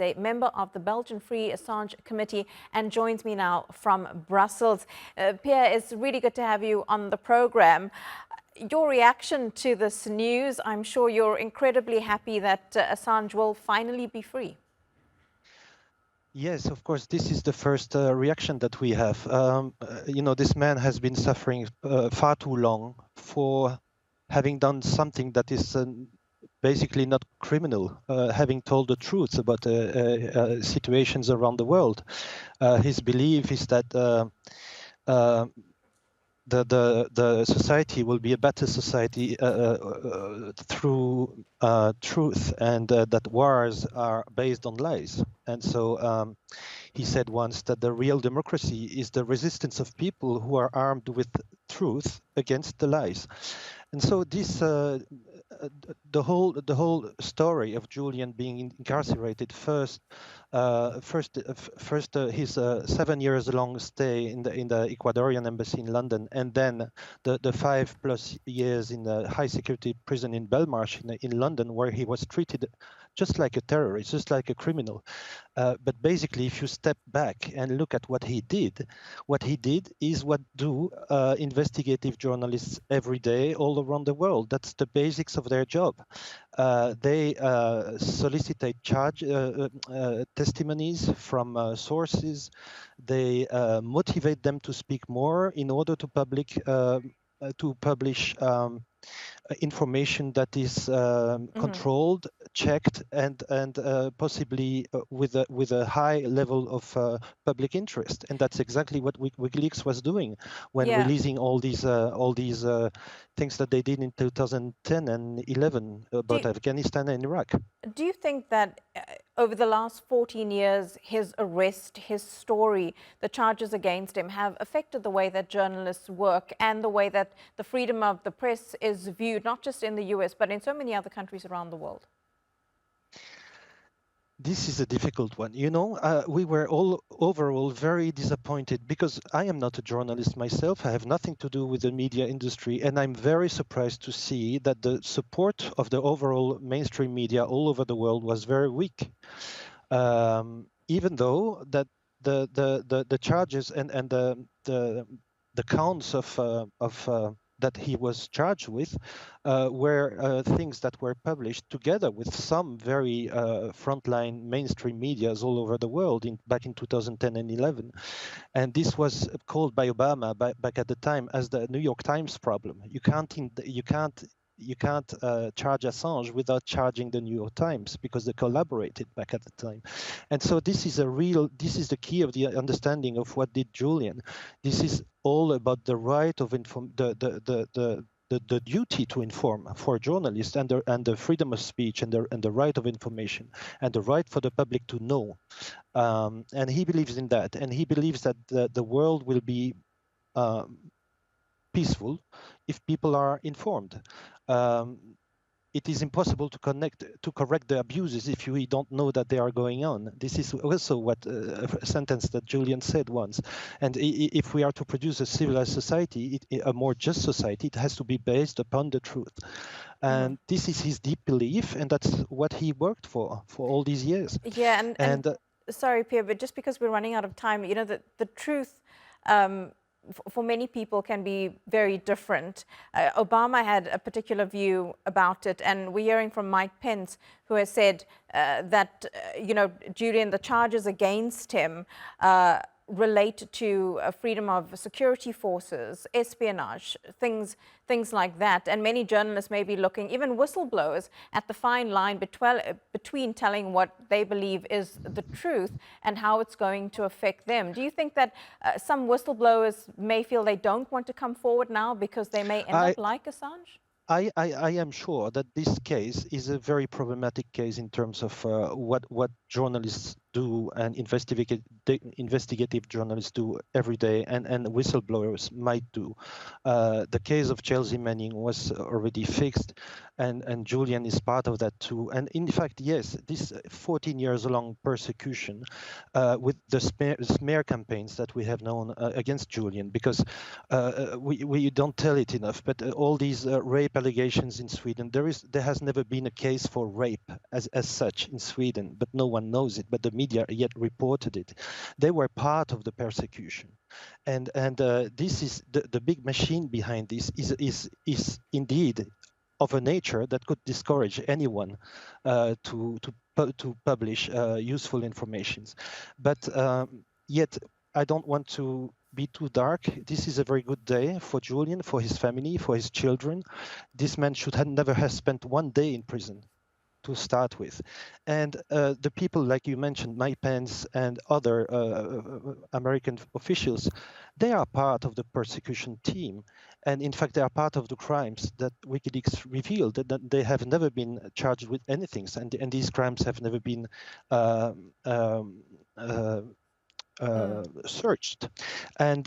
a member of the Belgian Free Assange Committee and joins me now from Brussels. Pierre, it's really good to have you on the program. Your reaction to this news, I'm sure you're incredibly happy that Assange will finally be free. Yes, of course, this is the first reaction that we have. This man has been suffering far too long for having done something that is basically not criminal, having told the truth about situations around the world. His belief is that the society will be a better society through truth, and that wars are based on lies. And so he said once that the real democracy is the resistance of people who are armed with truth against the lies. And so this the whole story of Julian being incarcerated, first his 7 years long stay in the Ecuadorian embassy in London, and then the 5+ years in the high security prison in Belmarsh in London, where he was treated just like a terrorist, just like a criminal. But basically, if you step back and look at what he did is what do investigative journalists every day all around the world. That's the basics of their job. They solicitate testimonies from sources. They motivate them to speak more in order to publish information that is controlled, checked, and possibly with a high level of public interest. And that's exactly what WikiLeaks was doing when releasing all these things that they did in 2010 and 11 about Afghanistan and Iraq. Do you think that over the last 14 years, his arrest, his story, the charges against him have affected the way that journalists work and the way that the freedom of the press is viewed, not just in the US, but in so many other countries around the world? This is a difficult one. We were all overall very disappointed because I am not a journalist myself. I have nothing to do with the media industry. And I'm very surprised to see that the support of the overall mainstream media all over the world was very weak. Even though that the charges and the counts of that he was charged with were things that were published together with some very frontline mainstream medias all over the world back in 2010 and 11. And this was called by Obama back at the time as the New York Times problem. You can't charge Assange without charging the New York Times because they collaborated back at the time. And so this is the key of the understanding of what did Julian. This is all about the right of the duty to inform for journalists and the freedom of speech and the right of information and the right for the public to know. And he believes in that, and he believes that the world will be peaceful if people are informed. It is impossible to correct the abuses if we don't know that they are going on. This is also what a sentence that Julian said once. And if we are to produce a civilized society, a more just society, it has to be based upon the truth. And this is his deep belief, and that's what he worked for all these years. Yeah, and sorry, Pierre, but just because we're running out of time, the truth for many people can be very different. Obama had a particular view about it, and we're hearing from Mike Pence, who has said that, Julian, the charges against him relate to freedom of security forces, espionage, things like that. And many journalists may be looking, even whistleblowers, at the fine line between telling what they believe is the truth and how it's going to affect them. Do you think that some whistleblowers may feel they don't want to come forward now because they may end up like Assange? I am sure that this case is a very problematic case in terms of what journalists do and investigative journalists do every day, and whistleblowers might do. The case of Chelsea Manning was already fixed, and Julian is part of that too. And in fact, yes, this 14 years long persecution with the smear campaigns that we have known against Julian, because we don't tell it enough, but all these rape allegations in Sweden, there has never been a case for rape as such in Sweden, but no one knows it, but the media yet reported it. They were part of the persecution, and this is the big machine behind this is indeed of a nature that could discourage anyone to publish useful informations. But yet, I don't want to be too dark. This is a very good day for Julian, for his family, for his children. This man should have never have spent one day in prison to start with. And the people, like you mentioned, Mike Pence and other American officials, they are part of the persecution team. And in fact, they are part of the crimes that WikiLeaks revealed, that they have never been charged with anything. And these crimes have never been searched. And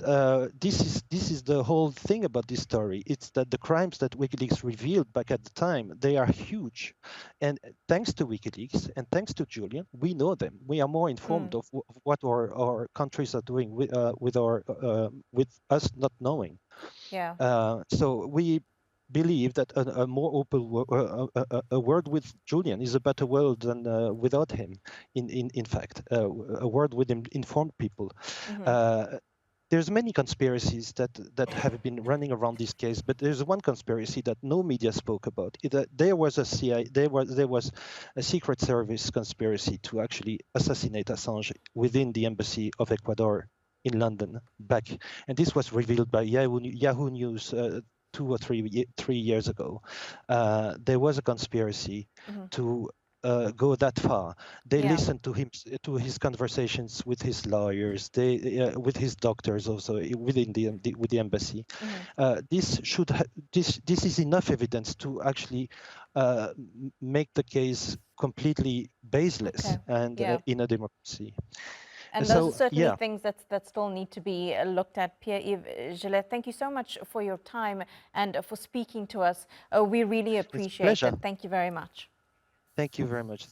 this is the whole thing about this story. It's that the crimes that WikiLeaks revealed back at the time, they are huge. And thanks to WikiLeaks and thanks to Julian, we know them. We are more informed of what our countries are doing with us not knowing. Yeah. So we believe that a more open a word with Julian is a better world than without him. In fact, a word with informed people. There's many conspiracies that have been running around this case, but there's one conspiracy that no media spoke about. There was a CIA, there was a Secret Service conspiracy to actually assassinate Assange within the embassy of Ecuador in London back, and this was revealed by Yahoo News 2 or 3 years ago. There was a conspiracy to go that far. They listened to him, to his conversations with his lawyers, with his doctors, also within with the embassy. This is enough evidence to actually make the case completely baseless and in a democracy. And so, those are certainly things that still need to be looked at. Pierre-Yves Gillet, thank you so much for your time and for speaking to us. We really appreciate it. Thank you very much. Thank you very much.